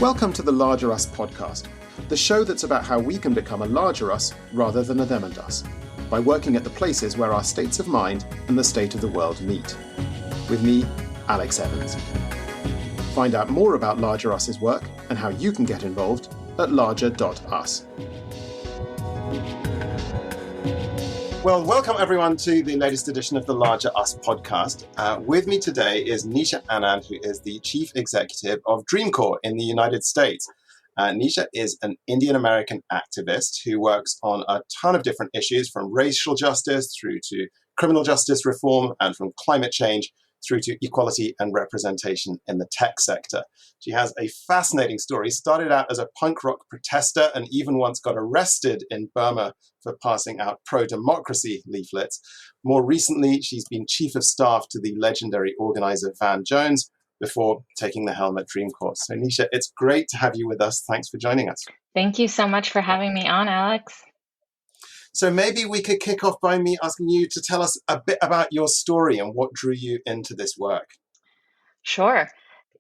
Welcome to the Larger Us podcast, the show that's about how we can become a larger us rather than a them and us, by working at the places where our states of mind and the state of the world meet. With me, Alex Evans. Find out more about Larger Us's work and how you can get involved at larger.us. Well, welcome everyone to the latest edition of the Larger Us podcast. With me today is Nisha Anand, who is the Chief Executive of Dream Corps in the United States. Nisha is an Indian American activist who works on a ton of different issues, from racial justice through to criminal justice reform, and from climate change through to equality and representation in the tech sector. She has a fascinating story. Started out as a punk rock protester and even once got arrested in Burma for passing out pro-democracy leaflets. More recently, she's been chief of staff to the legendary organizer Van Jones before taking the helm at Dream Corps. So Nisha, it's great to have you with us. Thanks for joining us. Thank you so much for having me on, Alex. So maybe we could kick off by me asking you to tell us a bit about your story and what drew you into this work. Sure.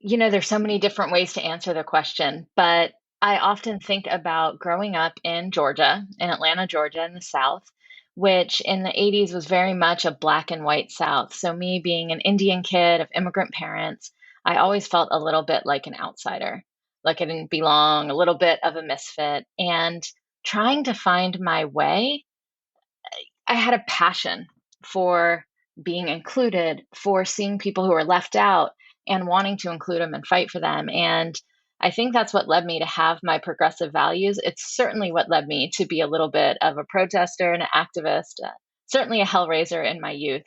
There's so many different ways to answer the question, but I often think about growing up in Georgia, in Atlanta, Georgia, in the South, which in the 80s was very much a black and white South. So me being an Indian kid of immigrant parents, I always felt a little bit like an outsider, like I didn't belong, a little bit of a misfit. And trying to find my way, I had a passion for being included, for seeing people who are left out and wanting to include them and fight for them. And I think that's what led me to have my progressive values. It's certainly what led me to be a little bit of a protester and an activist, certainly a hellraiser in my youth.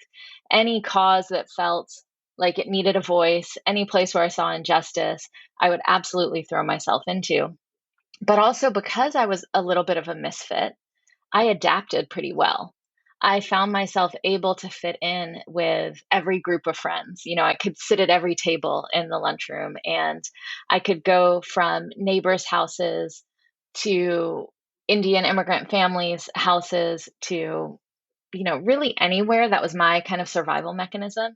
Any cause that felt like it needed a voice, any place where I saw injustice, I would absolutely throw myself into. But also because I was a little bit of a misfit, I adapted pretty well. I found myself able to fit in with every group of friends. I could sit at every table in the lunchroom, and I could go from neighbors' houses to Indian immigrant families' houses to, really anywhere. That was my kind of survival mechanism.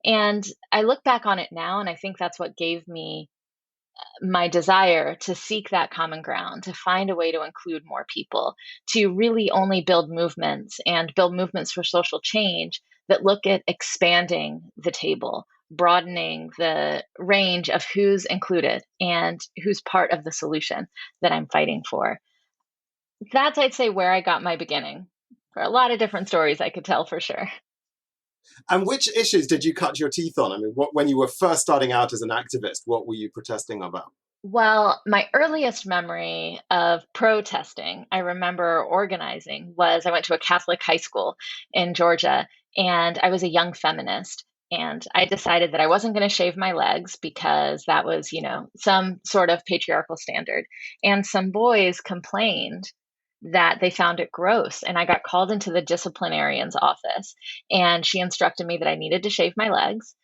And I look back on it now, and I think that's what gave me my desire to seek that common ground, to find a way to include more people, to really only build movements and build movements for social change that look at expanding the table, broadening the range of who's included and who's part of the solution that I'm fighting for. That's, I'd say, where I got my beginning. For a lot of different stories I could tell for sure. And which issues did you cut your teeth on? I mean, when you were first starting out as an activist, what were you protesting about? Well, my earliest memory of protesting, I remember organizing, was I went to a Catholic high school in Georgia, and I was a young feminist. And I decided that I wasn't going to shave my legs because that was, some sort of patriarchal standard. And some boys complained that they found it gross. And I got called into the disciplinarian's office, and she instructed me that I needed to shave my legs.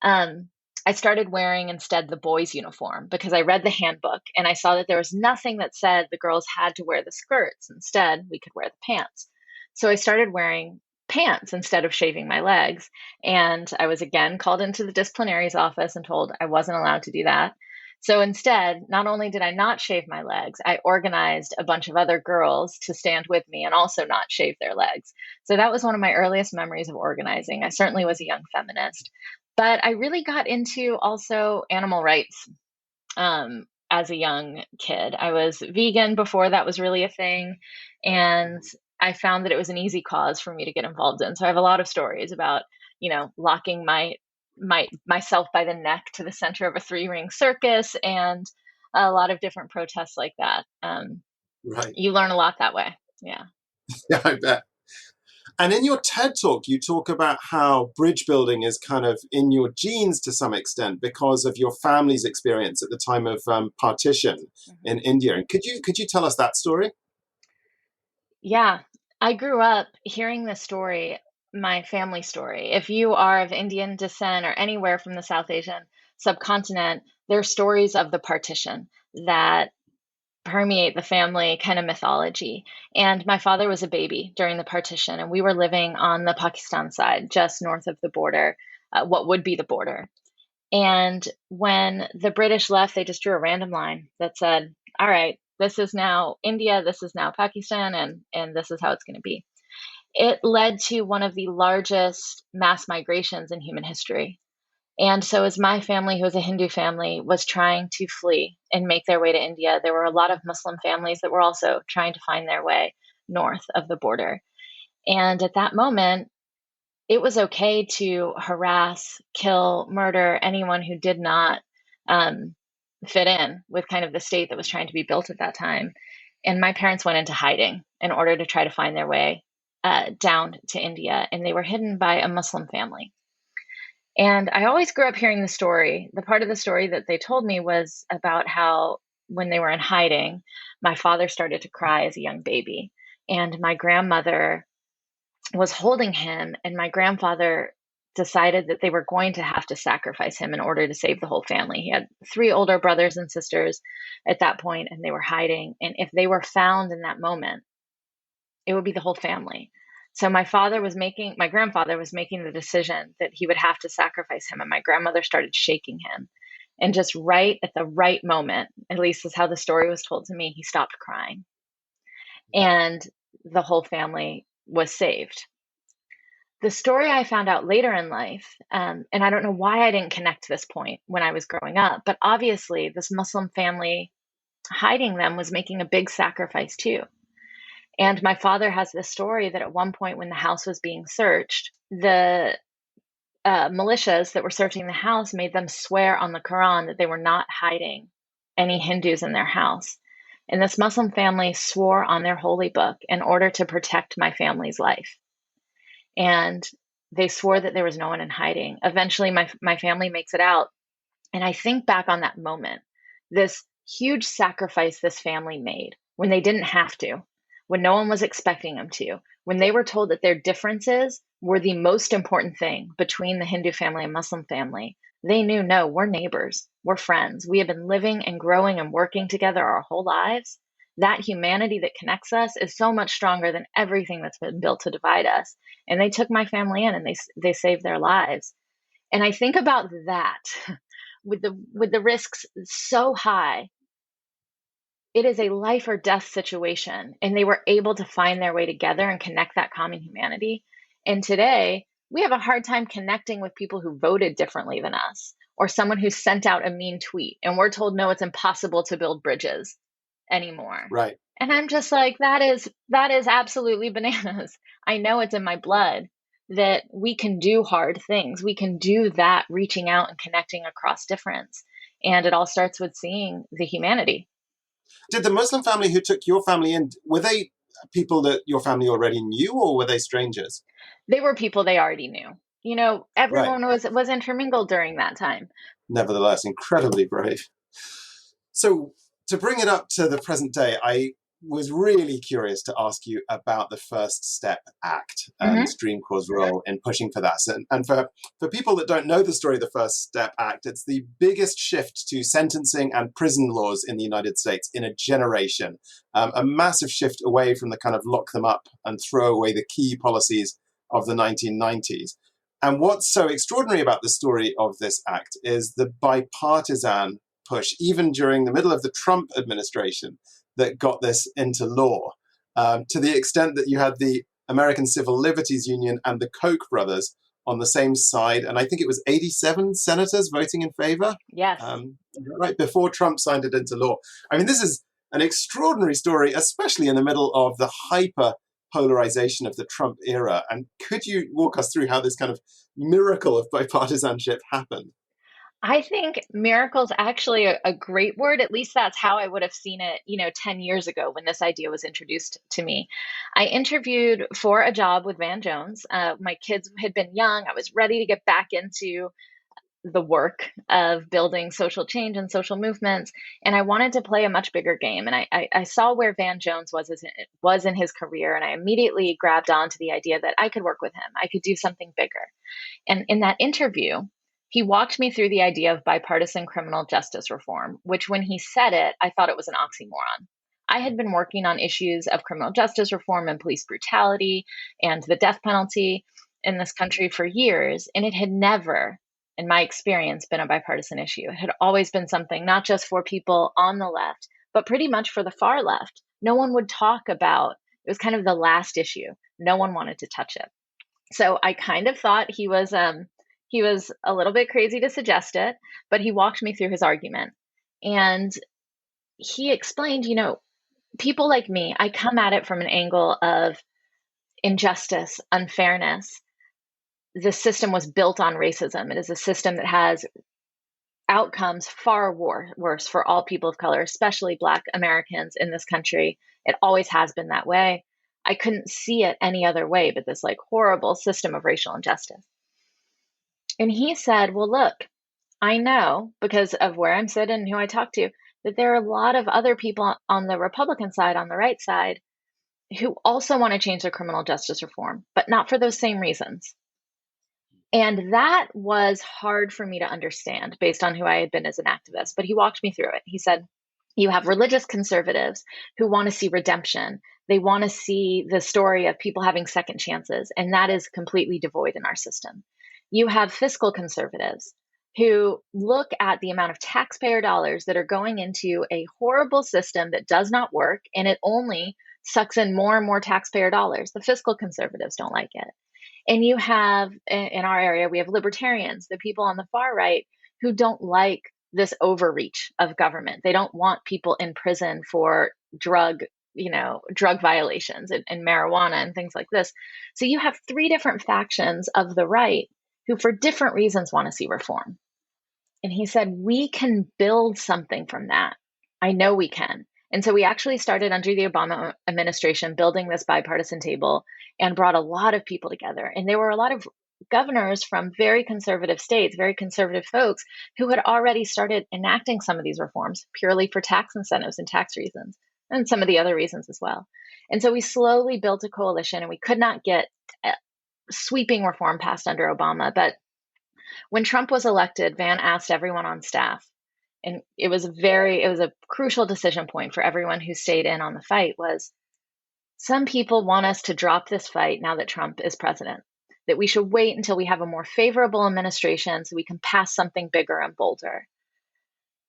I started wearing instead the boys' uniform because I read the handbook and I saw that there was nothing that said the girls had to wear the skirts. Instead, we could wear the pants. So I started wearing pants instead of shaving my legs. And I was again called into the disciplinary's office and told I wasn't allowed to do that. So instead, not only did I not shave my legs, I organized a bunch of other girls to stand with me and also not shave their legs. So that was one of my earliest memories of organizing. I certainly was a young feminist. But I really got into also animal rights as a young kid. I was vegan before that was really a thing. And I found that it was an easy cause for me to get involved in. So I have a lot of stories about, locking myself by the neck to the center of a 3-ring circus and a lot of different protests like that. Right. You learn a lot that way. Yeah. Yeah, I bet. And in your TED Talk, you talk about how bridge building is kind of in your genes to some extent because of your family's experience at the time of partition in India. And could you tell us that story? Yeah, I grew up hearing this story, my family story. If you are of Indian descent or anywhere from the South Asian subcontinent, there are stories of the partition that permeate the family kind of mythology. And my father was a baby during the partition, and we were living on the Pakistan side, just north of the border, what would be the border. And when the British left, they just drew a random line that said, all right, this is now India, this is now Pakistan, and this is how it's going to be. It led to one of the largest mass migrations in human history. And so, as my family, who was a Hindu family, was trying to flee and make their way to India, there were a lot of Muslim families that were also trying to find their way north of the border. And at that moment, it was okay to harass, kill, murder anyone who did not um, fit in with kind of the state that was trying to be built at that time. And my parents went into hiding in order to try to find their way down to India, and they were hidden by a Muslim family. And I always grew up hearing the story. The part of the story that they told me was about how when they were in hiding, my father started to cry as a young baby. And my grandmother was holding him, and my grandfather decided that they were going to have to sacrifice him in order to save the whole family. He had 3 older brothers and sisters at that point, and they were hiding. And if they were found in that moment, it would be the whole family. So my grandfather was making the decision that he would have to sacrifice him, and my grandmother started shaking him. And just right at the right moment, at least is how the story was told to me, he stopped crying. And the whole family was saved. The story I found out later in life, and I don't know why I didn't connect this point when I was growing up, but obviously this Muslim family hiding them was making a big sacrifice too. And my father has this story that at one point when the house was being searched, the militias that were searching the house made them swear on the Quran that they were not hiding any Hindus in their house. And this Muslim family swore on their holy book in order to protect my family's life. And they swore that there was no one in hiding. Eventually, my family makes it out. And I think back on that moment, this huge sacrifice this family made when they didn't have to, when no one was expecting them to, when they were told that their differences were the most important thing between the Hindu family and Muslim family. They knew, no, we're neighbors, we're friends. We have been living and growing and working together our whole lives. That humanity that connects us is so much stronger than everything that's been built to divide us. And they took my family in, and they saved their lives. And I think about that with the risks so high. It is a life or death situation, and they were able to find their way together and connect that common humanity. And today, we have a hard time connecting with people who voted differently than us, or someone who sent out a mean tweet, and we're told, no, it's impossible to build bridges anymore. Right. And I'm just like, that is absolutely bananas. I know it's in my blood that we can do hard things. We can do that, reaching out and connecting across difference. And it all starts with seeing the humanity. Did the Muslim family who took your family in, were they people that your family already knew, or were they strangers? They were people they already knew. Right. Everyone was intermingled during that time. Nevertheless, incredibly brave. So to bring it up to the present day, I was really curious to ask you about the First Step Act and Dream Corps' role in pushing for that. And for people that don't know the story of the First Step Act, it's the biggest shift to sentencing and prison laws in the United States in a generation. A massive shift away from the kind of lock them up and throw away the key policies of the 1990s. And what's so extraordinary about the story of this act is the bipartisan push, even during the middle of the Trump administration, that got this into law, to the extent that you had the American Civil Liberties Union and the Koch brothers on the same side. And I think it was 87 senators voting in favor. Yes. Right before Trump signed it into law. I mean, this is an extraordinary story, especially in the middle of the hyper polarization of the Trump era. And could you walk us through how this kind of miracle of bipartisanship happened? I think miracle's actually a great word. At least that's how I would have seen it, 10 years ago when this idea was introduced to me. I interviewed for a job with Van Jones. My kids had been young. I was ready to get back into the work of building social change and social movements. And I wanted to play a much bigger game. And I saw where Van Jones was in his career. And I immediately grabbed onto the idea that I could work with him. I could do something bigger. And in that interview, he walked me through the idea of bipartisan criminal justice reform, which when he said it, I thought it was an oxymoron. I had been working on issues of criminal justice reform and police brutality and the death penalty in this country for years, and it had never in my experience, been a bipartisan issue. It had always been something not just for people on the left, but pretty much for the far left. No one would talk about it. Was kind of the last issue. No one wanted to touch it. So I kind of thought he was a little bit crazy to suggest it, but he walked me through his argument. And he explained, people like me, I come at it from an angle of injustice, unfairness. The system was built on racism. It is a system that has outcomes far worse for all people of color, especially Black Americans in this country. It always has been that way. I couldn't see it any other way but this like horrible system of racial injustice. And he said, well, look, I know because of where I'm sitting and who I talk to, that there are a lot of other people on the Republican side, on the right side, who also want to change their criminal justice reform, but not for those same reasons. And that was hard for me to understand based on who I had been as an activist. But he walked me through it. He said, you have religious conservatives who want to see redemption. They want to see the story of people having second chances. And that is completely devoid in our system. You have fiscal conservatives who look at the amount of taxpayer dollars that are going into a horrible system that does not work, and it only sucks in more and more taxpayer dollars. The fiscal conservatives don't like it. And you have, in our area, we have libertarians, the people on the far right who don't like this overreach of government. They don't want people in prison for drug violations and marijuana and things like this. So you have three different factions of the right who, for different reasons, want to see reform. And he said, we can build something from that. I know we can. And so we actually started under the Obama administration building this bipartisan table and brought a lot of people together. And there were a lot of governors from very conservative states, very conservative folks who had already started enacting some of these reforms purely for tax incentives and tax reasons, and some of the other reasons as well. And so we slowly built a coalition, and we could not get sweeping reform passed under Obama. But when Trump was elected, Van asked everyone on staff, and it was a crucial decision point for everyone who stayed in on the fight, was some people want us to drop this fight now that Trump is president, that we should wait until we have a more favorable administration so we can pass something bigger and bolder.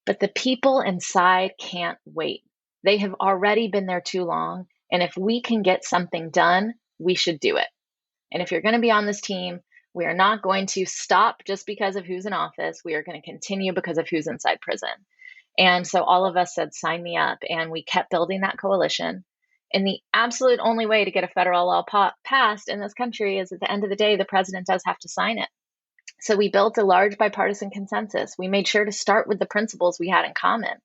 But the people inside can't wait. They have already been there too long. And if we can get something done, we should do it. And if you're going to be on this team, we are not going to stop just because of who's in office. We are going to continue because of who's inside prison. And so all of us said, sign me up. And we kept building that coalition. And the absolute only way to get a federal law passed in this country is at the end of the day, the president does have to sign it. So we built a large bipartisan consensus. We made sure to start with the principles we had in common.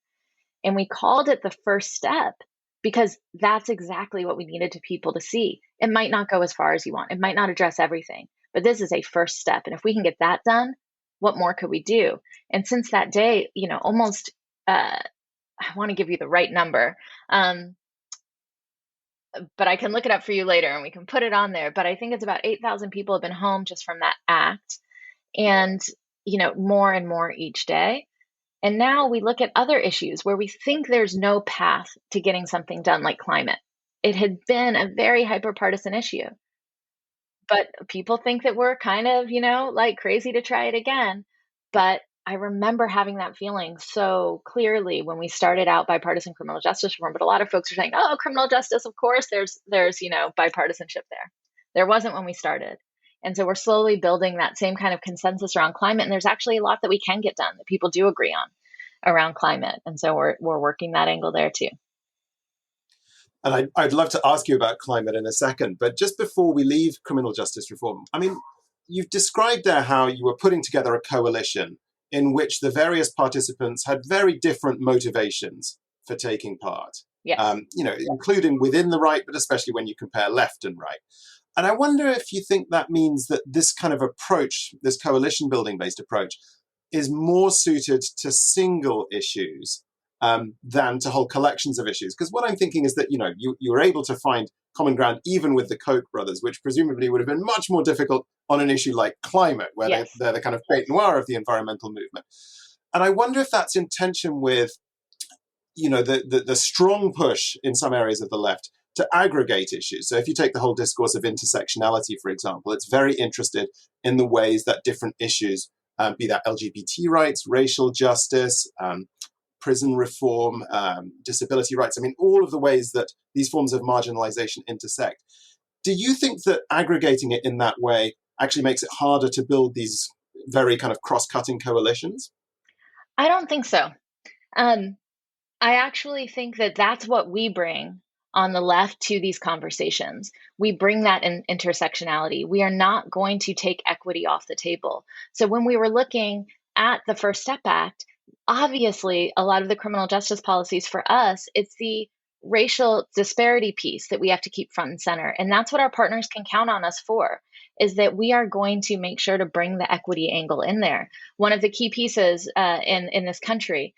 And we called it the first step because that's exactly what we needed to people to see. It might not go as far as you want. It might not address everything, but this is a first step. And if we can get that done, what more could we do? And since that day, almost, I want to give you the right number, but I can look it up for you later and we can put it on there. But I think it's about 8,000 people have been home just from that act, and, more and more each day. And now we look at other issues where we think there's no path to getting something done, like climate. It had been a very hyper-partisan issue, but people think that we're kind of, like crazy to try it again. But I remember having that feeling so clearly when we started out bipartisan criminal justice reform. But a lot of folks are saying, oh, criminal justice, of course, there's bipartisanship there. There wasn't when we started. And so we're slowly building that same kind of consensus around climate. And there's actually a lot that we can get done that people do agree on around climate. And so we're working that angle there too. And I'd love to ask you about climate in a second. But just before we leave criminal justice reform, I mean, you've described there how you were putting together a coalition in which the various participants had very different motivations for taking part. Yes. Including within the right, but especially when you compare left and right. And I wonder if you think that means that this kind of approach, this coalition building based approach, is more suited to single issues than to whole collections of issues. Because what I'm thinking is that, you were able to find common ground even with the Koch brothers, which presumably would have been much more difficult on an issue like climate, where yes. they're the kind of bête noire of the environmental movement. And I wonder if that's in tension with, the strong push in some areas of the left to aggregate issues. So if you take the whole discourse of intersectionality, for example, it's very interested in the ways that different issues be that LGBT rights, racial justice, prison reform, disability rights. I mean, all of the ways that these forms of marginalization intersect. Do you think that aggregating it in that way actually makes it harder to build these very kind of cross-cutting coalitions? I don't think so. Um, I actually think that that's what we bring on the left to these conversations. We bring that in intersectionality. We are not going to take equity off the table. So when we were looking at the First Step Act, obviously a lot of the criminal justice policies for us, it's the racial disparity piece that we have to keep front and center. And that's what our partners can count on us for, is that we are going to make sure to bring the equity angle in there. One of the key pieces in this country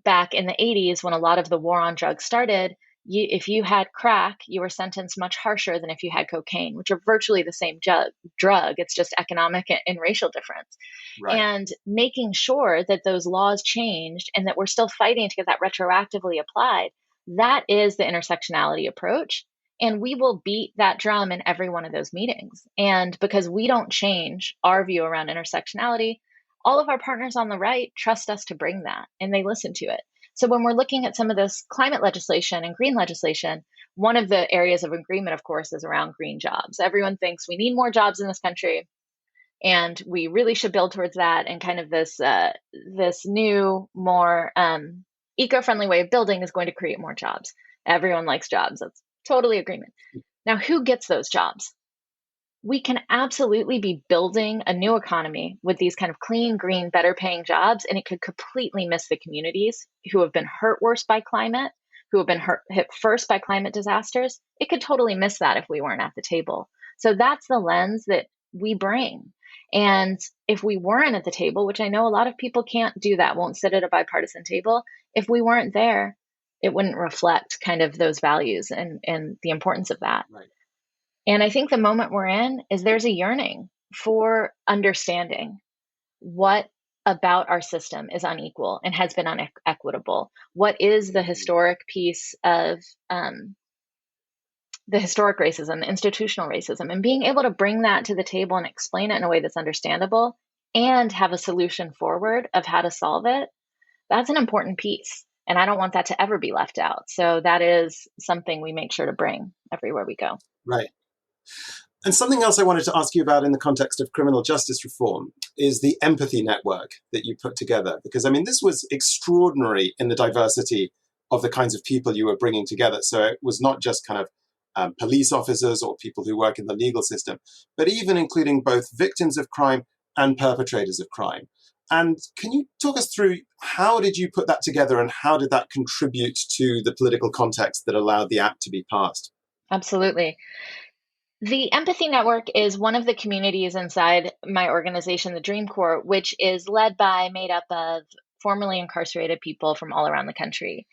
back in the 80s, when a lot of the war on drugs started, if you had crack, you were sentenced much harsher than if you had cocaine, which are virtually the same drug. It's just economic and racial difference. Right. And making sure that those laws changed and that we're still fighting to get that retroactively applied, that is the intersectionality approach. And we will beat that drum in every one of those meetings. And because we don't change our view around intersectionality, all of our partners on the right trust us to bring that, and they listen to it. So when we're looking at some of this climate legislation and green legislation, one of the areas of agreement, of course, is around green jobs. Everyone thinks we need more jobs in this country, and we really should build towards that. And kind of this new, more eco-friendly way of building is going to create more jobs. Everyone likes jobs. That's totally agreement. Now, who gets those jobs? We can absolutely be building a new economy with these kind of clean, green, better paying jobs, and it could completely miss the communities who have been hurt worse by climate, who have been hit first by climate disasters. It could totally miss that if we weren't at the table. So that's the lens that we bring. And if we weren't at the table, which I know a lot of people can't do that, won't sit at a bipartisan table, if we weren't there, it wouldn't reflect kind of those values and the importance of that. Right. And I think the moment we're in is there's a yearning for understanding what about our system is unequal and has been unequitable. What is the historic piece of the historic racism, the institutional racism, and being able to bring that to the table and explain it in a way that's understandable and have a solution forward of how to solve it, that's an important piece. And I don't want that to ever be left out. So that is something we make sure to bring everywhere we go. Right. And something else I wanted to ask you about in the context of criminal justice reform is the empathy network that you put together. Because, I mean, this was extraordinary in the diversity of the kinds of people you were bringing together. So it was not just kind of police officers or people who work in the legal system, but even including both victims of crime and perpetrators of crime. And can you talk us through how did you put that together and how did that contribute to the political context that allowed the act to be passed? Absolutely. The Empathy Network is one of the communities inside my organization, the Dream Corps, which is made up of formerly incarcerated people from all around the country.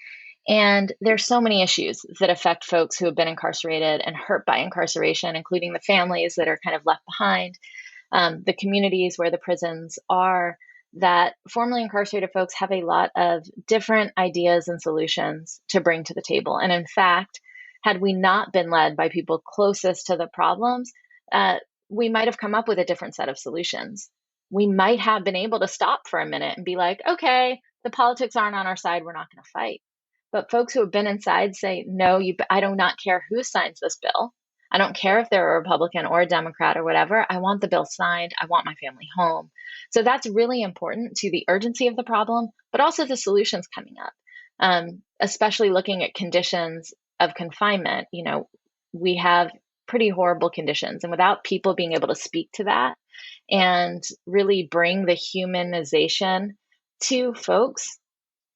And there's so many issues that affect folks who have been incarcerated and hurt by incarceration, including the families that are kind of left behind, the communities where the prisons are, that formerly incarcerated folks have a lot of different ideas and solutions to bring to the table. And in fact, had we not been led by people closest to the problems, we might have come up with a different set of solutions. We might have been able to stop for a minute and be like, okay, the politics aren't on our side, we're not going to fight. But folks who have been inside say, no, I do not care who signs this bill. I don't care if they're a Republican or a Democrat or whatever. I want the bill signed. I want my family home. So that's really important to the urgency of the problem, but also the solutions coming up, especially looking at conditions of confinement. You know, we have pretty horrible conditions, and without people being able to speak to that and really bring the humanization to folks,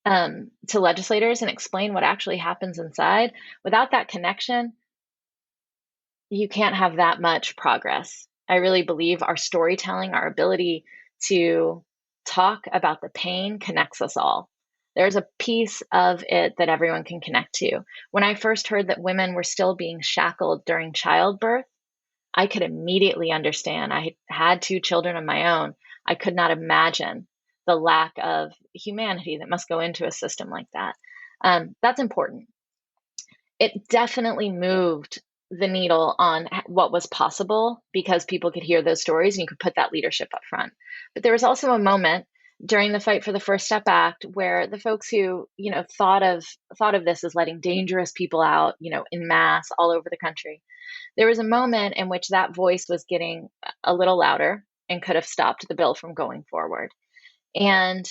to legislators, and explain what actually happens inside, without that connection, you can't have that much progress. I really believe our storytelling, our ability to talk about the pain connects us all. There's a piece of it that everyone can connect to. When I first heard that women were still being shackled during childbirth, I could immediately understand. I had 2 children of my own. I could not imagine the lack of humanity that must go into a system like that. That's important. It definitely moved the needle on what was possible because people could hear those stories and you could put that leadership up front. But there was also a moment during the fight for the First Step Act where the folks who, thought of this as letting dangerous people out, in mass all over the country. There was a moment in which that voice was getting a little louder and could have stopped the bill from going forward. And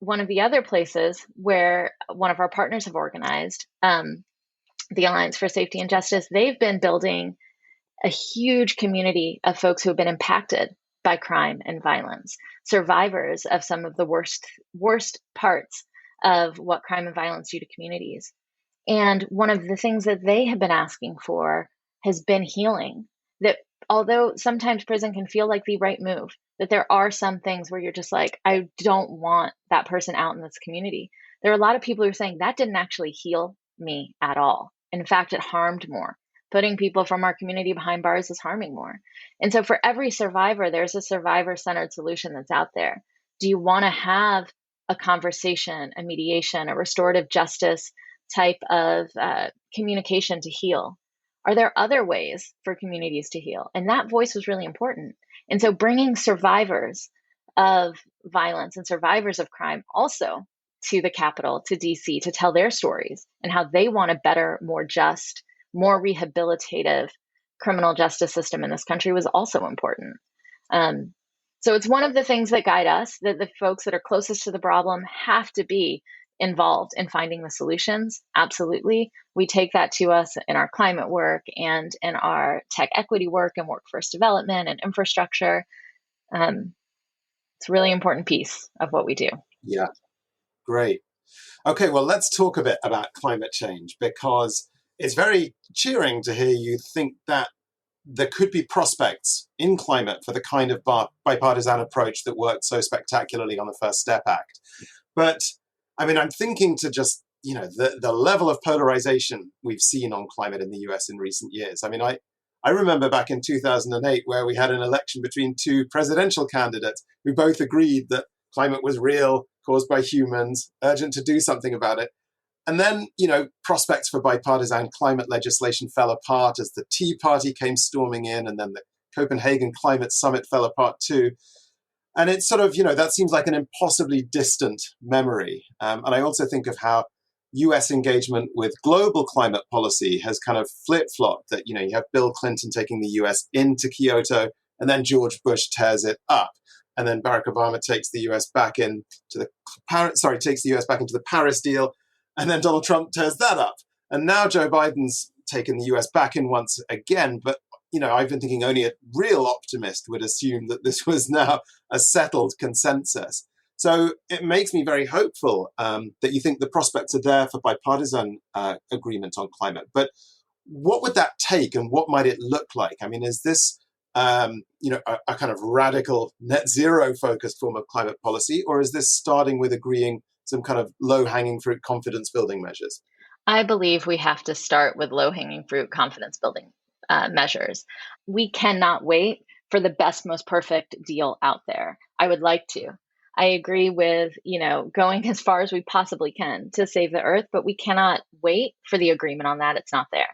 one of the other places where one of our partners have organized, the Alliance for Safety and Justice, they've been building a huge community of folks who have been impacted by crime and violence, survivors of some of the worst parts of what crime and violence do to communities. And one of the things that they have been asking for has been healing. That although sometimes prison can feel like the right move, that there are some things where you're just like, I don't want that person out in this community. There are a lot of people who are saying that didn't actually heal me at all. In fact, it harmed more. Putting people from our community behind bars is harming more. And so for every survivor, there's a survivor-centered solution that's out there. Do you want to have a conversation, a mediation, a restorative justice type of communication to heal? Are there other ways for communities to heal? And that voice was really important. And so bringing survivors of violence and survivors of crime also to the Capitol, to DC, to tell their stories and how they want a better, more just, more rehabilitative criminal justice system in this country was also important. So it's one of the things that guide us, that the folks that are closest to the problem have to be involved in finding the solutions. Absolutely. We take that to us in our climate work and in our tech equity work and workforce development and infrastructure. It's a really important piece of what we do. Yeah, great. Okay, well, let's talk a bit about climate change, because it's very cheering to hear you think that there could be prospects in climate for the kind of bipartisan approach that worked so spectacularly on the First Step Act. But I mean, I'm thinking to just, the level of polarization we've seen on climate in the US in recent years. I mean, I remember back in 2008 where we had an election between two presidential candidates who both agreed that climate was real, caused by humans, urgent to do something about it. And then, prospects for bipartisan climate legislation fell apart as the Tea Party came storming in, and then the Copenhagen Climate Summit fell apart too. And it's sort of, that seems like an impossibly distant memory. And I also think of how US engagement with global climate policy has kind of flip-flopped, that, you have Bill Clinton taking the US into Kyoto, and then George Bush tears it up. And then Barack Obama takes the US back into the Paris deal, and then Donald Trump tears that up. And now Joe Biden's taken the US back in once again, but I've been thinking only a real optimist would assume that this was now a settled consensus. So it makes me very hopeful that you think the prospects are there for bipartisan agreement on climate. But what would that take, and what might it look like? I mean, is this a kind of radical net zero focused form of climate policy, or is this starting with agreeing some kind of low-hanging fruit confidence building measures? I believe we have to start with low-hanging fruit confidence building measures. We cannot wait for the best, most perfect deal out there. I would like to. I agree with, going as far as we possibly can to save the earth, but we cannot wait for the agreement on that. It's not there.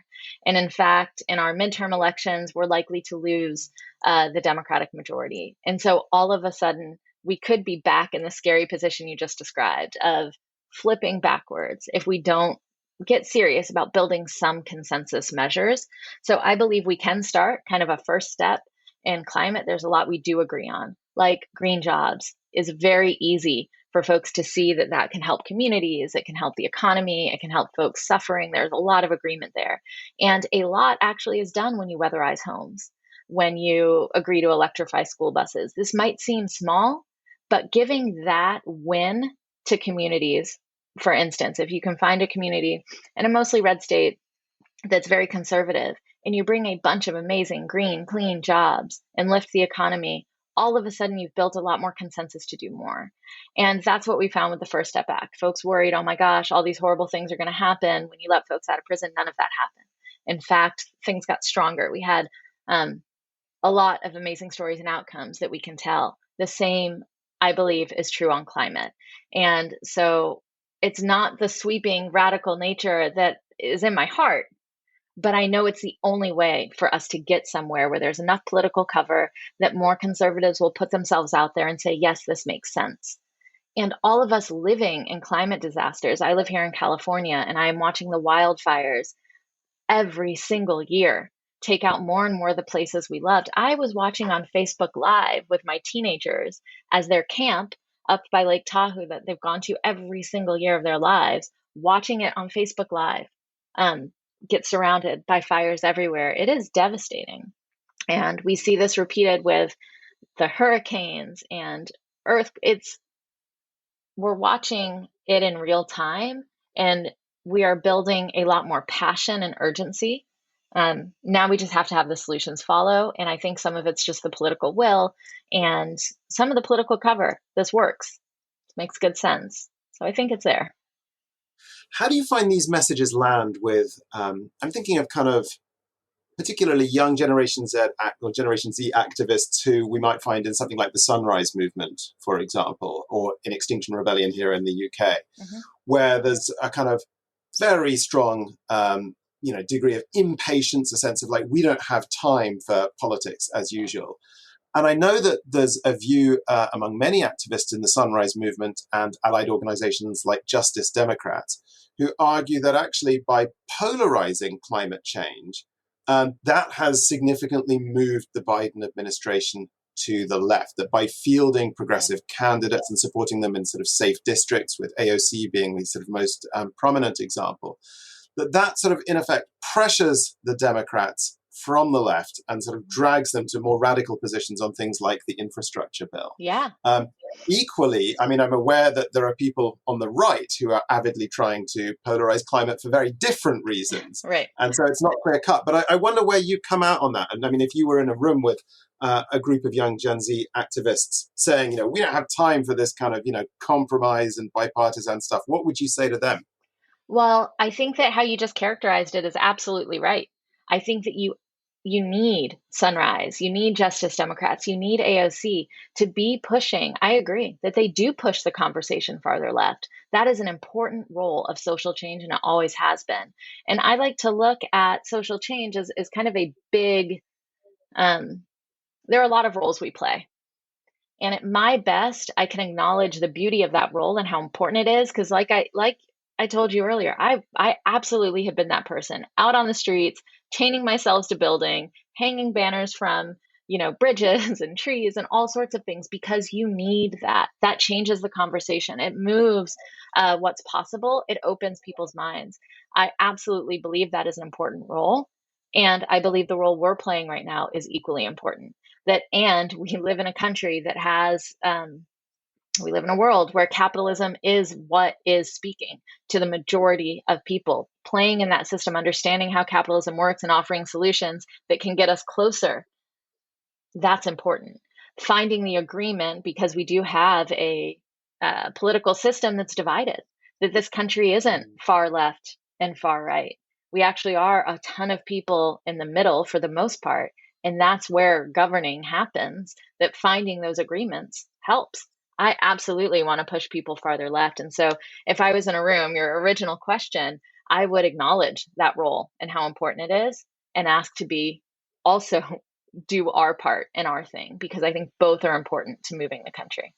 And in fact, in our midterm elections, we're likely to lose the Democratic majority. And so all of a sudden, we could be back in the scary position you just described of flipping backwards if we don't get serious about building some consensus measures. So I believe we can start kind of a first step in climate. There's a lot we do agree on, like green jobs is very easy for folks to see that can help communities, it can help the economy, it can help folks suffering. There's a lot of agreement there. And a lot actually is done when you weatherize homes, when you agree to electrify school buses. This might seem small, but giving that win to communities, for instance, if you can find a community in a mostly red state that's very conservative, and you bring a bunch of amazing green, clean jobs and lift the economy, all of a sudden you've built a lot more consensus to do more. And that's what we found with the First Step Act. Folks worried, oh my gosh, all these horrible things are going to happen when you let folks out of prison. None of that happened. In fact, things got stronger. We had a lot of amazing stories and outcomes that we can tell. The same, I believe, is true on climate. And so it's not the sweeping radical nature that is in my heart, but I know it's the only way for us to get somewhere where there's enough political cover that more conservatives will put themselves out there and say, yes, this makes sense. And all of us living in climate disasters, I live here in California and I am watching the wildfires every single year take out more and more of the places we loved. I was watching on Facebook Live with my teenagers as their camp up by Lake Tahoe that they've gone to every single year of their lives, watching it on Facebook Live, um, get surrounded by fires everywhere. It is devastating. And we see this repeated with the hurricanes and earth. We're watching it in real time, and we are building a lot more passion and urgency. Now we just have to have the solutions follow. And I think some of it's just the political will and some of the political cover. This works. It makes good sense. So I think it's there. How do you find these messages land with, I'm thinking of kind of particularly young Generation Z or Generation Z activists who we might find in something like the Sunrise Movement, for example, or in Extinction Rebellion here in the UK, where there's a kind of very strong, degree of impatience, a sense of like, we don't have time for politics as usual. And I know that there's a view among many activists in the Sunrise Movement and allied organizations like Justice Democrats who argue that actually by polarizing climate change, that has significantly moved the Biden administration to the left, that by fielding progressive candidates and supporting them in sort of safe districts, with AOC being the sort of most prominent example, that sort of in effect pressures the Democrats from the left and sort of drags them to more radical positions on things like the infrastructure bill. Yeah. Equally, I mean, I'm aware that there are people on the right who are avidly trying to polarize climate for very different reasons. Right. And so it's not clear cut. But I wonder where you come out on that. And I mean, if you were in a room with a group of young Gen Z activists saying, we don't have time for this kind of, compromise and bipartisan stuff, what would you say to them? Well, I think that how you just characterized it is absolutely right. I think that you need Sunrise, you need Justice Democrats, you need AOC to be pushing. I agree that they do push the conversation farther left. That is an important role of social change, and it always has been. And I like to look at social change as kind of a big, there are a lot of roles we play. And at my best, I can acknowledge the beauty of that role and how important it is. Because like I told you earlier, I absolutely have been that person out on the streets, chaining myself to building, hanging banners from bridges and trees and all sorts of things, because you need that. That changes the conversation. It moves what's possible. It opens people's minds. I absolutely believe that is an important role. And I believe the role we're playing right now is equally important. And we live in a country that has, we live in a world where capitalism is what is speaking to the majority of people. Playing in that system, understanding how capitalism works and offering solutions that can get us closer, that's important. Finding the agreement, because we do have a political system that's divided, that this country isn't far left and far right. We actually are a ton of people in the middle for the most part. And that's where governing happens, that finding those agreements helps. I absolutely want to push people farther left. And so if I was in a room, your original question, I would acknowledge that role and how important it is and ask to be also do our part and our thing, because I think both are important to moving the country.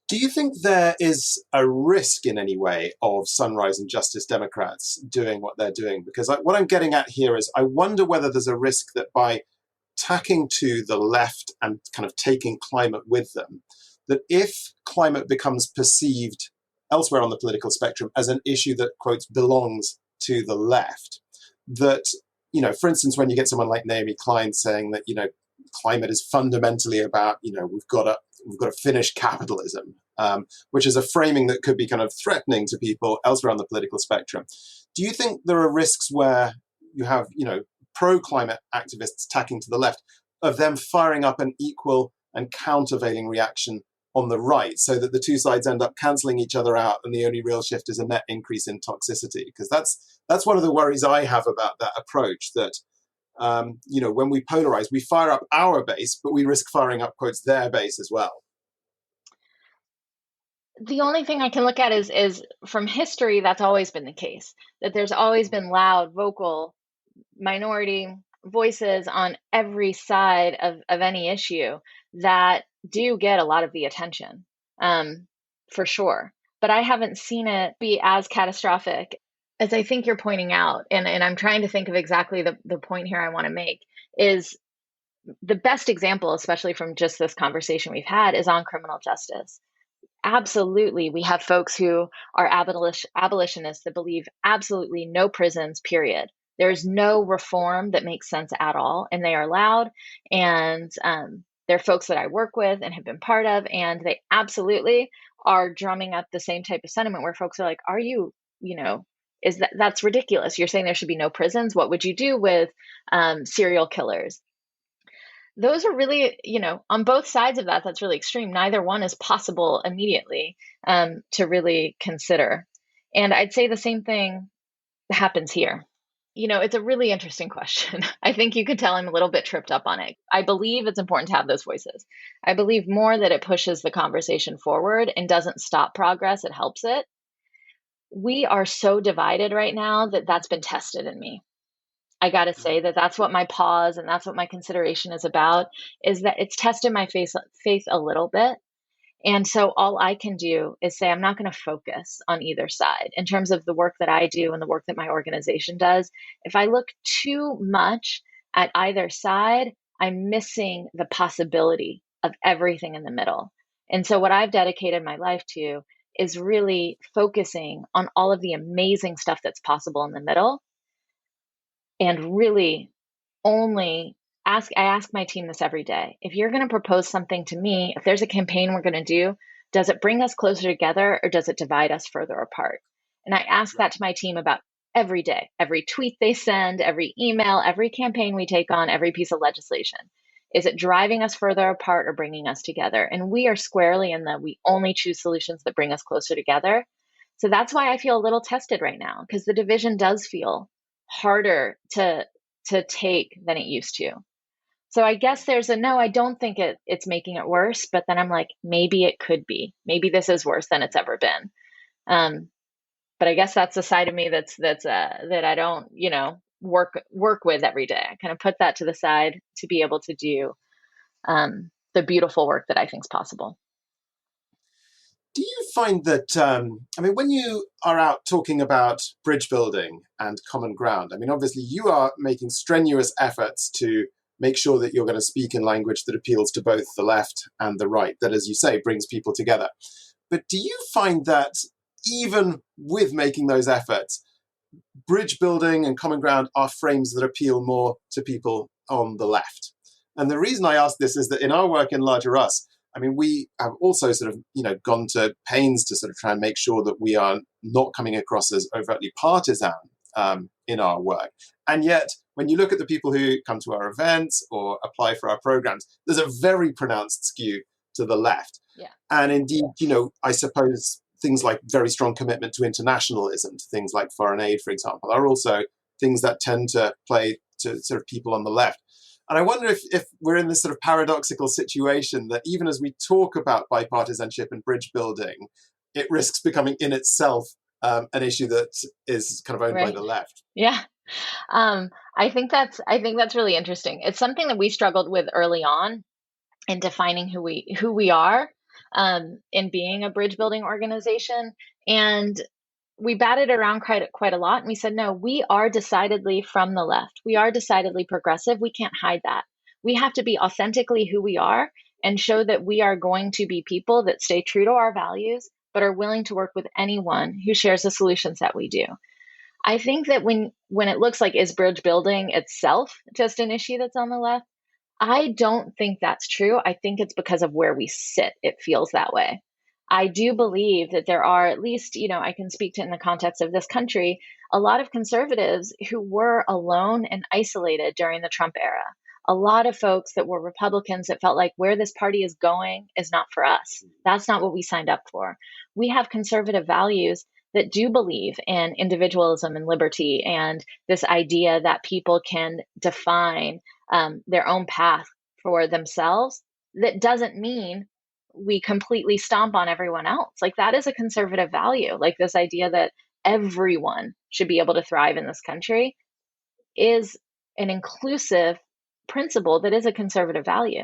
Do you think there is a risk in any way of Sunrise and Justice Democrats doing what they're doing? Because what I'm getting at here is I wonder whether there's a risk that by tacking to the left and kind of taking climate with them, that if climate becomes perceived elsewhere on the political spectrum as an issue that, quotes, belongs to the left, that, for instance, when you get someone like Naomi Klein saying that, climate is fundamentally about, we've got to finish capitalism, which is a framing that could be kind of threatening to people elsewhere on the political spectrum. Do you think there are risks where you have, pro-climate activists tacking to the left, of them firing up an equal and countervailing reaction on the right, so that the two sides end up cancelling each other out and the only real shift is a net increase in toxicity? Because that's one of the worries I have about that approach, that when we polarize, we fire up our base, but we risk firing up, quotes, their base as well. The only thing I can look at is from history, that's always been the case, that there's always been loud, vocal, minority voices on every side of any issue that do get a lot of the attention, for sure. But I haven't seen it be as catastrophic as I think you're pointing out. And I'm trying to think of exactly the point here I want to make is the best example, especially from just this conversation we've had, is on criminal justice. Absolutely. We have folks who are abolitionists that believe absolutely no prisons, period. There's no reform that makes sense at all. And they are loud. And they're folks that I work with and have been part of. And they absolutely are drumming up the same type of sentiment where folks are like, are you, that's ridiculous. You're saying there should be no prisons. What would you do with serial killers? Those are really, on both sides of that, that's really extreme. Neither one is possible immediately to really consider. And I'd say the same thing happens here. It's a really interesting question. I think you could tell I'm a little bit tripped up on it. I believe it's important to have those voices. I believe more that it pushes the conversation forward and doesn't stop progress, it helps it. We are so divided right now that that's been tested in me. I got to say that that's what my pause and that's what my consideration is about, is that it's tested my faith a little bit. And so all I can do is say I'm not going to focus on either side in terms of the work that I do and the work that my organization does. If I look too much at either side, I'm missing the possibility of everything in the middle. And so what I've dedicated my life to is really focusing on all of the amazing stuff that's possible in the middle, and really only I ask my team this every day. If you're going to propose something to me, if there's a campaign we're going to do, does it bring us closer together or does it divide us further apart? And I ask that to my team about every day, every tweet they send, every email, every campaign we take on, every piece of legislation. Is it driving us further apart or bringing us together? And we are squarely in the we only choose solutions that bring us closer together. So that's why I feel a little tested right now, because the division does feel harder to take than it used to. So I guess there's a no, I don't think it's making it worse, but then I'm like, maybe it could be. Maybe this is worse than it's ever been. But I guess that's the side of me that I don't, work with every day. I kind of put that to the side to be able to do the beautiful work that I think is possible. Do you find that, when you are out talking about bridge building and common ground, obviously you are making strenuous efforts to make sure that you're going to speak in language that appeals to both the left and the right, that, as you say, brings people together. But do you find that even with making those efforts, bridge building and common ground are frames that appeal more to people on the left? And the reason I ask this is that in our work in Larger Us, we have also sort of, gone to pains to sort of try and make sure that we are not coming across as overtly partisan in our work. And yet, when you look at the people who come to our events or apply for our programs, there's a very pronounced skew to the left. Yeah. And indeed, I suppose things like very strong commitment to internationalism, to things like foreign aid, for example, are also things that tend to play to sort of people on the left. And I wonder if we're in this sort of paradoxical situation that even as we talk about bipartisanship and bridge building, it risks becoming in itself an issue that is kind of owned by the left. Yeah. I think that's really interesting. It's something that we struggled with early on in defining who we are in being a bridge building organization. And we batted around quite a lot. And we said, no, we are decidedly from the left. We are decidedly progressive. We can't hide that. We have to be authentically who we are and show that we are going to be people that stay true to our values, but are willing to work with anyone who shares the solutions that we do. I think that when it looks like is bridge building itself just an issue that's on the left, I don't think that's true. I think it's because of where we sit. It feels that way. I do believe that there are, at least, I can speak to in the context of this country, a lot of conservatives who were alone and isolated during the Trump era. A lot of folks that were Republicans that felt like where this party is going is not for us. That's not what we signed up for. We have conservative values that do believe in individualism and liberty and this idea that people can define their own path for themselves. That doesn't mean we completely stomp on everyone else. Like, that is a conservative value. Like, this idea that everyone should be able to thrive in this country is an inclusive principle that is a conservative value.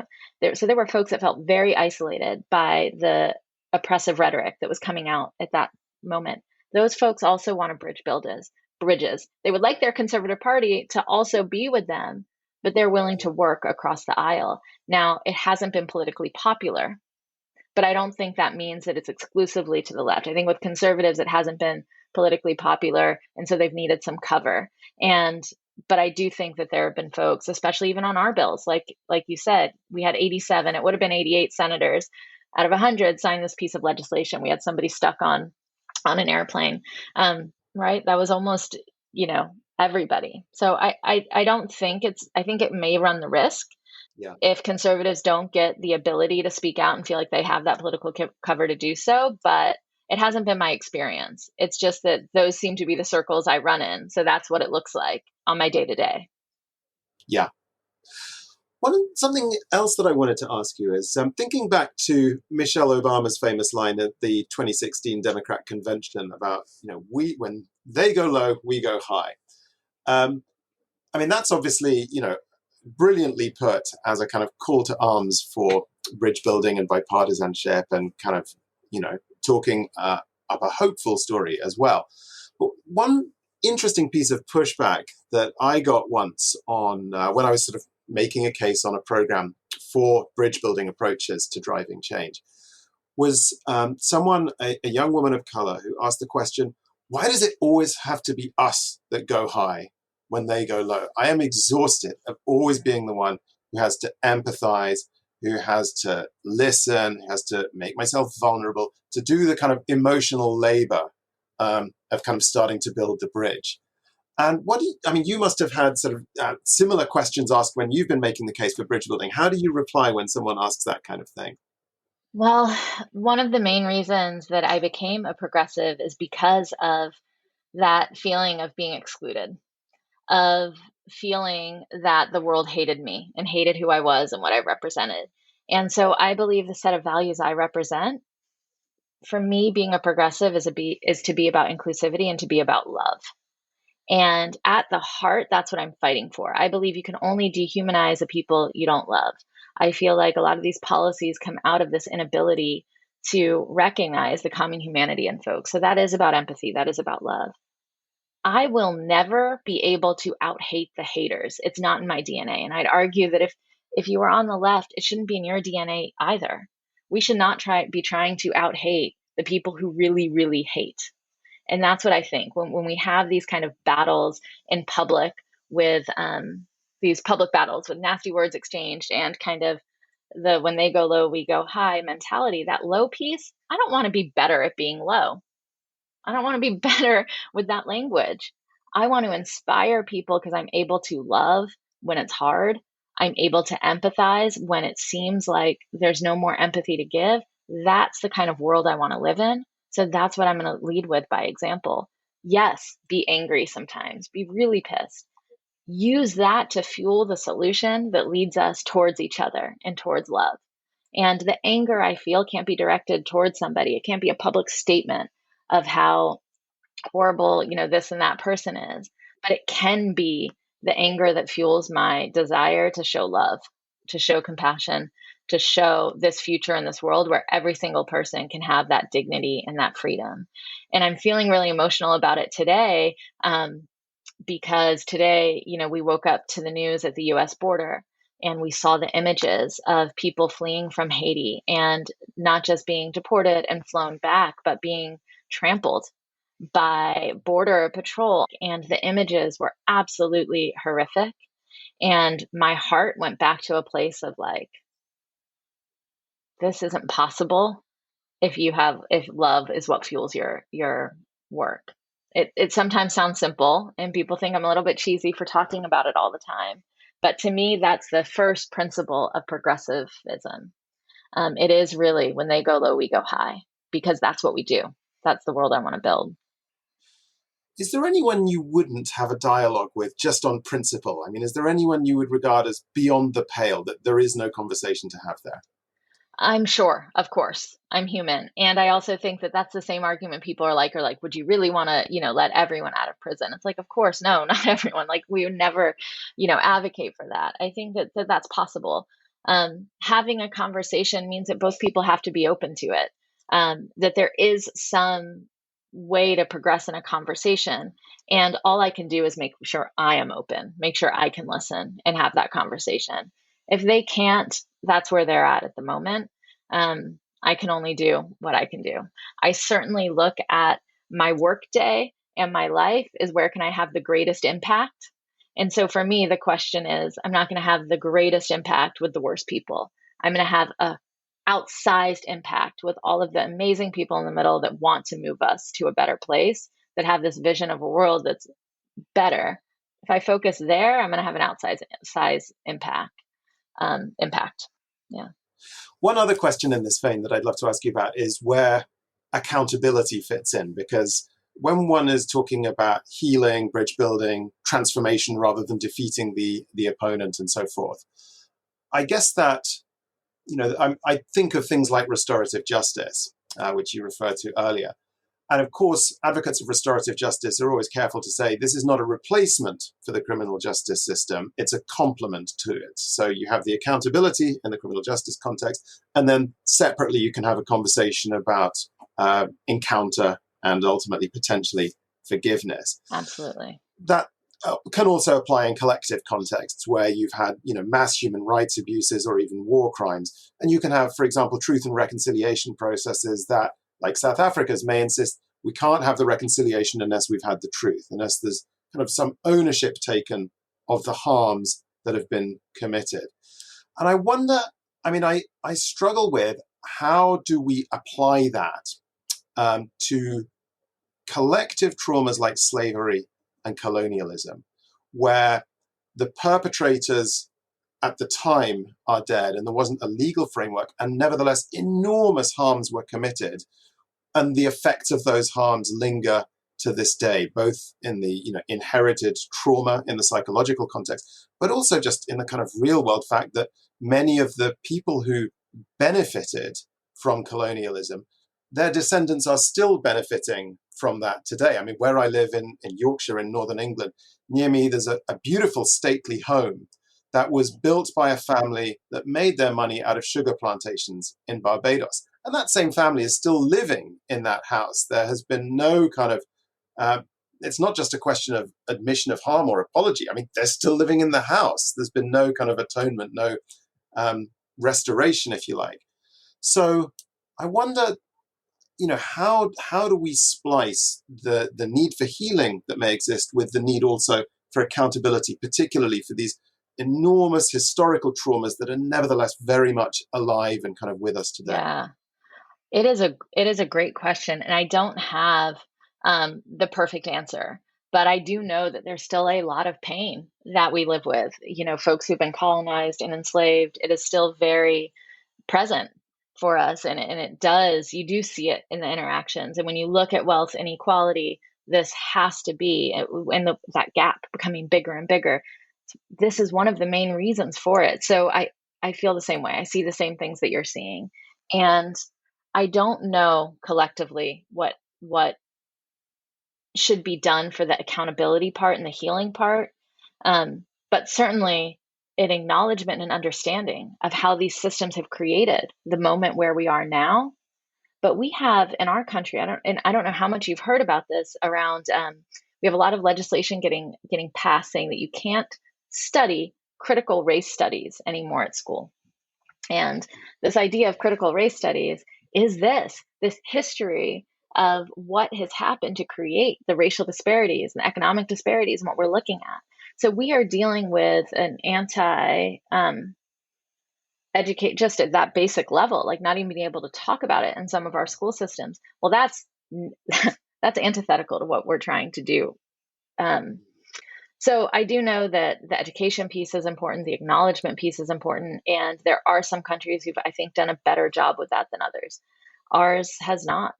So there were folks that felt very isolated by the oppressive rhetoric that was coming out at that moment. Those folks also want to bridges. They would like their conservative party to also be with them, but they're willing to work across the aisle. Now, it hasn't been politically popular, but I don't think that means that it's exclusively to the left. I think with conservatives, it hasn't been politically popular, and so they've needed some cover. But I do think that there have been folks, especially even on our bills, like you said, we had 87, it would have been 88 senators out of 100 sign this piece of legislation. We had somebody stuck on an airplane, right? That was almost, everybody. So I don't think I think it may run the risk. Yeah. If conservatives don't get the ability to speak out and feel like they have that political cover to do so, but it hasn't been my experience. It's just that those seem to be the circles I run in. So that's what it looks like on my day to day. Yeah. Something else that I wanted to ask you is thinking back to Michelle Obama's famous line at the 2016 Democrat convention about, when they go low, we go high. That's obviously, brilliantly put as a kind of call to arms for bridge building and bipartisanship and kind of, talking up a hopeful story as well. But one interesting piece of pushback that I got once on when I was sort of making a case on a program for bridge building approaches to driving change was a young woman of color who asked the question, why does it always have to be us that go high when they go low? I am exhausted of always being the one who has to empathize, who has to listen, who has to make myself vulnerable, to do the kind of emotional labor of kind of starting to build the bridge. And you must have had sort of similar questions asked when you've been making the case for bridge building. How do you reply when someone asks that kind of thing? Well, one of the main reasons that I became a progressive is because of that feeling of being excluded, of feeling that the world hated me and hated who I was and what I represented. And so I believe the set of values I represent, for me, being a progressive is to be about inclusivity and to be about love. And at the heart, that's what I'm fighting for. I believe you can only dehumanize the people you don't love. I feel like a lot of these policies come out of this inability to recognize the common humanity in folks. So that is about empathy. That is about love. I will never be able to out hate the haters. It's not in my DNA. And I'd argue that if you are on the left, it shouldn't be in your DNA either. We should not be trying to out hate the people who really, really hate. And that's what I think when we have these kind of battles in public with these public battles with nasty words exchanged and kind of the when they go low, we go high mentality, that low piece, I don't want to be better at being low. I don't want to be better with that language. I want to inspire people because I'm able to love when it's hard. I'm able to empathize when it seems like there's no more empathy to give. That's the kind of world I want to live in. So that's what I'm going to lead with by example. Yes, be angry sometimes, be really pissed. Use that to fuel the solution that leads us towards each other and towards love. And the anger I feel can't be directed towards somebody. It can't be a public statement of how horrible, this and that person is, but it can be the anger that fuels my desire to show love, to show compassion, to show this future in this world where every single person can have that dignity and that freedom. And I'm feeling really emotional about it today because today, we woke up to the news at the US border and we saw the images of people fleeing from Haiti and not just being deported and flown back, but being trampled by border patrol. And the images were absolutely horrific. And my heart went back to a place of like, this isn't possible if love is what fuels your work. It sometimes sounds simple and people think I'm a little bit cheesy for talking about it all the time. But to me, that's the first principle of progressivism. It is really when they go low, we go high, because that's what we do. That's the world I want to build. Is there anyone you wouldn't have a dialogue with just on principle? Is there anyone you would regard as beyond the pale, that there is no conversation to have there? I'm sure, of course, I'm human. And I also think that that's the same argument people are like, would you really want to, let everyone out of prison? It's like, of course, no, not everyone. Like, we would never, advocate for that. I think that that's possible. Having a conversation means that both people have to be open to it, that there is some way to progress in a conversation. And all I can do is make sure I am open, make sure I can listen and have that conversation. If they can't, that's where they're at the moment. I can only do what I can do. I certainly look at my work day and my life is where can I have the greatest impact? And so for me, the question is, I'm not going to have the greatest impact with the worst people. I'm going to have a outsized impact with all of the amazing people in the middle that want to move us to a better place, that have this vision of a world that's better. If I focus there, I'm going to have an outsized size impact. Yeah. One other question in this vein that I'd love to ask you about is where accountability fits in, because when one is talking about healing, bridge building, transformation rather than defeating the opponent and so forth, I guess that, I think of things like restorative justice, which you referred to earlier. And of course, advocates of restorative justice are always careful to say this is not a replacement for the criminal justice system. It's a complement to it. So you have the accountability in the criminal justice context, and then separately you can have a conversation about encounter and ultimately potentially forgiveness. Absolutely. That can also apply in collective contexts where you've had, mass human rights abuses or even war crimes. And you can have, for example, truth and reconciliation processes that, like South Africa's, may insist we can't have the reconciliation unless we've had the truth, unless there's kind of some ownership taken of the harms that have been committed. And I wonder, I struggle with how do we apply that to collective traumas like slavery and colonialism, where the perpetrators at the time are dead and there wasn't a legal framework, and nevertheless enormous harms were committed, and the effects of those harms linger to this day, both in the inherited trauma in the psychological context, but also just in the kind of real world fact that many of the people who benefited from colonialism, their descendants are still benefiting from that today. I mean, where I live in Yorkshire in northern England, near me there's a beautiful stately home that was built by a family that made their money out of sugar plantations in Barbados. And that same family is still living in that house. There has been no kind of, it's not just a question of admission of harm or apology. I mean, they're still living in the house. There's been no kind of atonement, no restoration, if you like. So I wonder, how do we splice the need for healing that may exist with the need also for accountability, particularly for these enormous historical traumas that are nevertheless very much alive and kind of with us today? Yeah. It is a great question, and I don't have the perfect answer, but I do know that there's still a lot of pain that we live with. Folks who've been colonized and enslaved, it is still very present for us, and you do see it in the interactions. And when you look at wealth inequality, this has to be, and that gap becoming bigger and bigger. This is one of the main reasons for it. So I feel the same way. I see the same things that you're seeing, and I don't know collectively what should be done for the accountability part and the healing part, but certainly an acknowledgement and understanding of how these systems have created the moment where we are now. But we have in our country, I don't know how much you've heard about this around. We have a lot of legislation getting passed saying that you can't study critical race studies anymore at school. And this idea of critical race studies is this history of what has happened to create the racial disparities and economic disparities and what we're looking at. So we are dealing with an educate just at that basic level, like not even being able to talk about it in some of our school systems. Well, that's antithetical to what we're trying to do. So I do know that the education piece is important, the acknowledgement piece is important, and there are some countries who've, I think, done a better job with that than others. Ours has not.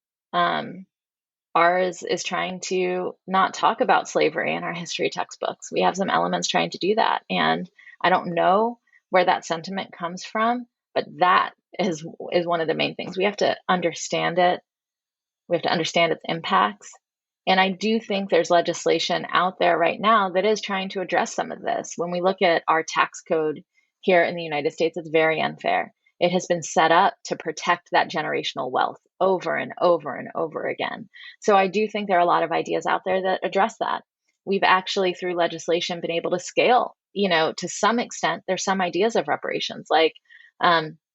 Ours is trying to not talk about slavery in our history textbooks. We have some elements trying to do that, and I don't know where that sentiment comes from, but that is one of the main things. We have to understand it. We have to understand its impacts. And I do think there's legislation out there right now that is trying to address some of this. When we look at our tax code here in the United States, it's very unfair. It has been set up to protect that generational wealth over and over and over again. So I do think there are a lot of ideas out there that address that. We've actually, through legislation, been able to scale, to some extent. There's some ideas of reparations, like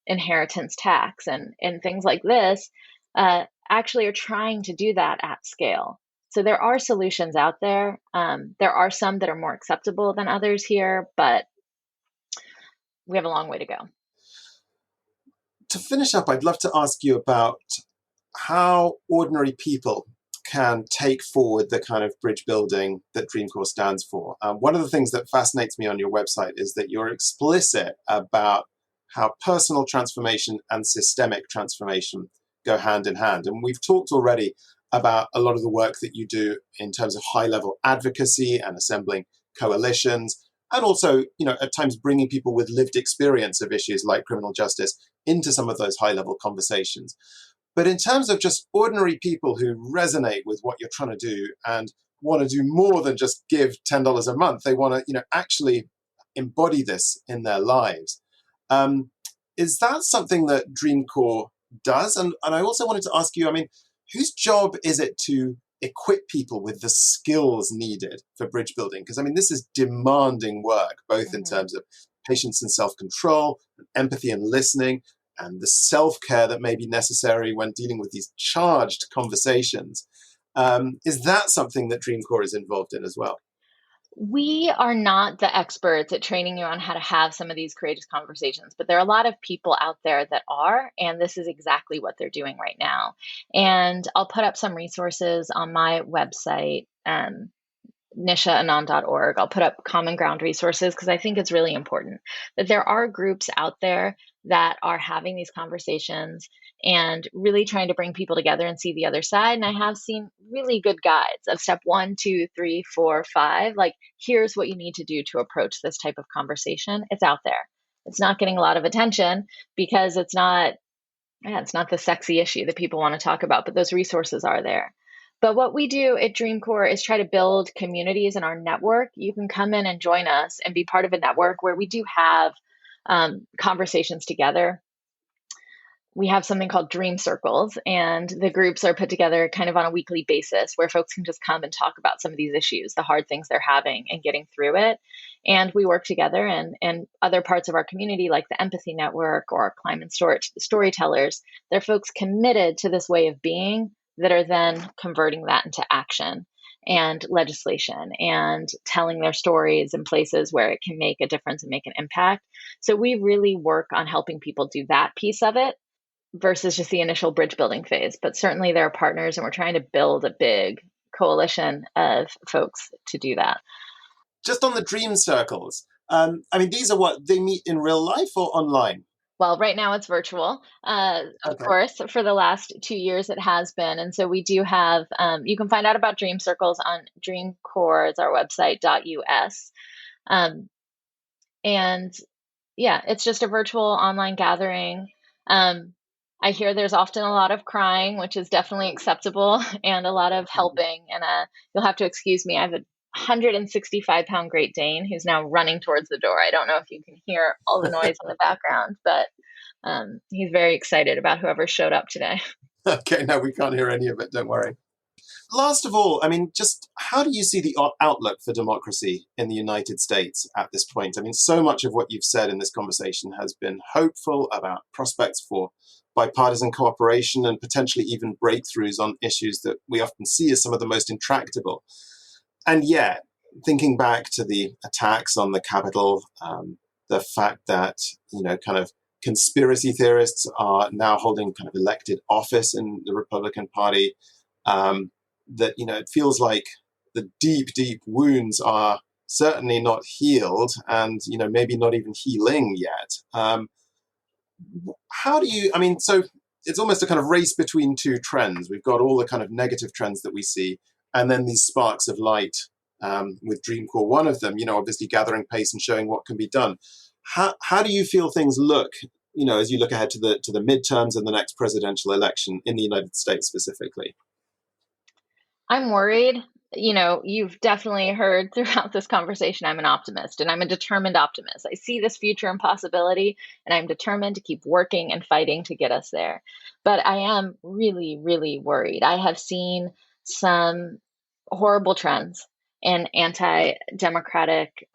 inheritance tax and things like this, actually are trying to do that at scale. So there are solutions out there. There are some that are more acceptable than others here, but we have a long way to go. To finish up, I'd love to ask you about how ordinary people can take forward the kind of bridge building that Dreamcore stands for. One of the things that fascinates me on your website is that you're explicit about how personal transformation and systemic transformation go hand in hand. And we've talked already about a lot of the work that you do in terms of high-level advocacy and assembling coalitions, and also, at times bringing people with lived experience of issues like criminal justice into some of those high-level conversations. But in terms of just ordinary people who resonate with what you're trying to do and want to do more than just give $10 a month, they want to, actually embody this in their lives. Is that something that Dreamcore does? And I also wanted to ask you, whose job is it to equip people with the skills needed for bridge building? Because, this is demanding work, both in terms of patience and self-control, and empathy and listening, and the self-care that may be necessary when dealing with these charged conversations. Is that something that Dreamcore is involved in as well? We are not the experts at training you on how to have some of these courageous conversations, but there are a lot of people out there that are, and this is exactly what they're doing right now. And I'll put up some resources on my website, nishaanand.org. I'll put up common ground resources because I think it's really important that there are groups out there that are having these conversations and really trying to bring people together and see the other side. And I have seen really good guides of step 1, 2, 3, 4, 5. Like, here's what you need to do to approach this type of conversation. It's out there. It's not getting a lot of attention because it's not the sexy issue that people want to talk about, but those resources are there. But what we do at Dreamcore is try to build communities in our network. You can come in and join us and be part of a network where we do have conversations together. We have something called Dream Circles, and the groups are put together kind of on a weekly basis where folks can just come and talk about some of these issues, the hard things they're having and getting through it. And we work together, and other parts of our community, like the Empathy Network or Climate Storytellers, they're folks committed to this way of being that are then converting that into action and legislation and telling their stories in places where it can make a difference and make an impact. So we really work on helping people do that piece of it versus just the initial bridge building phase. But certainly there are partners, and we're trying to build a big coalition of folks to do that. Just on the dream circles, these are what they meet in real life or online? Well, right now it's virtual. Of course, for the last 2 years it has been. And so we do have, you can find out about Dream Circles on Dreamcore, it's our website, .us. And yeah, it's just a virtual online gathering. I hear there's often a lot of crying, which is definitely acceptable, and a lot of helping. And you'll have to excuse me. I have a 165-pound Great Dane who's now running towards the door. I don't know if you can hear all the noise in the background, but he's very excited about whoever showed up today. Okay, no, we can't hear any of it. Don't worry. Last of all, just how do you see the outlook for democracy in the United States at this point? So much of what you've said in this conversation has been hopeful about prospects for bipartisan cooperation and potentially even breakthroughs on issues that we often see as some of the most intractable. And yet, thinking back to the attacks on the Capitol, the fact that, kind of conspiracy theorists are now holding kind of elected office in the Republican Party, that, it feels like the deep, deep wounds are certainly not healed and, maybe not even healing yet. How do you, so it's almost a kind of race between two trends. We've got all the kind of negative trends that we see, and then these sparks of light, with Dreamcore, one of them, obviously gathering pace and showing what can be done. How do you feel things look as you look ahead to the midterms and the next presidential election in the United States specifically? I'm worried. You've definitely heard throughout this conversation, I'm an optimist and I'm a determined optimist. I see this future and possibility, and I'm determined to keep working and fighting to get us there. But I am really, really worried. I have seen some horrible trends and anti-democratic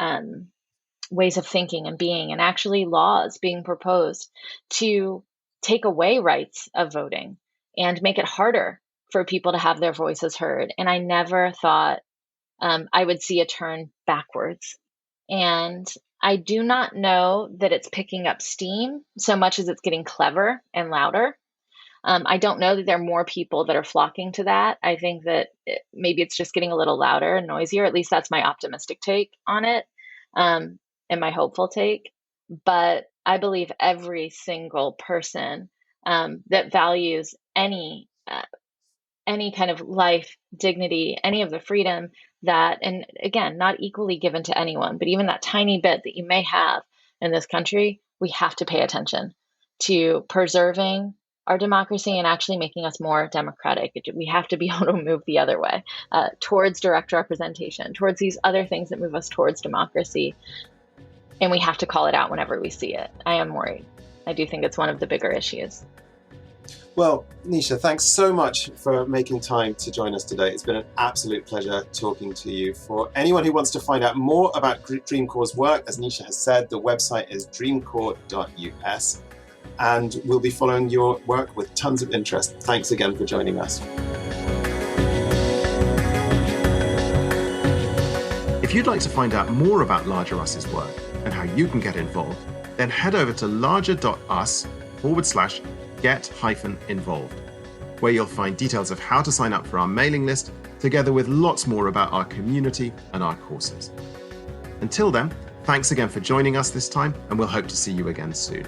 ways of thinking and being, and actually laws being proposed to take away rights of voting and make it harder for people to have their voices heard. And I never thought I would see a turn backwards. And I do not know that it's picking up steam so much as it's getting clever and louder. I don't know that there are more people that are flocking to that. I think that maybe it's just getting a little louder and noisier. At least that's my optimistic take on it, and my hopeful take. But I believe every single person that values any kind of life, dignity, any of the freedom that, and again, not equally given to anyone, but even that tiny bit that you may have in this country, we have to pay attention to preserving our democracy and actually making us more democratic. We have to be able to move the other way, towards direct representation, towards these other things that move us towards democracy. And we have to call it out whenever we see it. I am worried. I do think it's one of the bigger issues. Well, Nisha, thanks so much for making time to join us today. It's been an absolute pleasure talking to you. For anyone who wants to find out more about DreamCorps' work, as Nisha has said, the website is dreamcorps.us, and we'll be following your work with tons of interest. Thanks again for joining us. If you'd like to find out more about Larger Us's work and how you can get involved, then head over to larger.us/get-involved, where you'll find details of how to sign up for our mailing list, together with lots more about our community and our courses. Until then, thanks again for joining us this time, and we'll hope to see you again soon.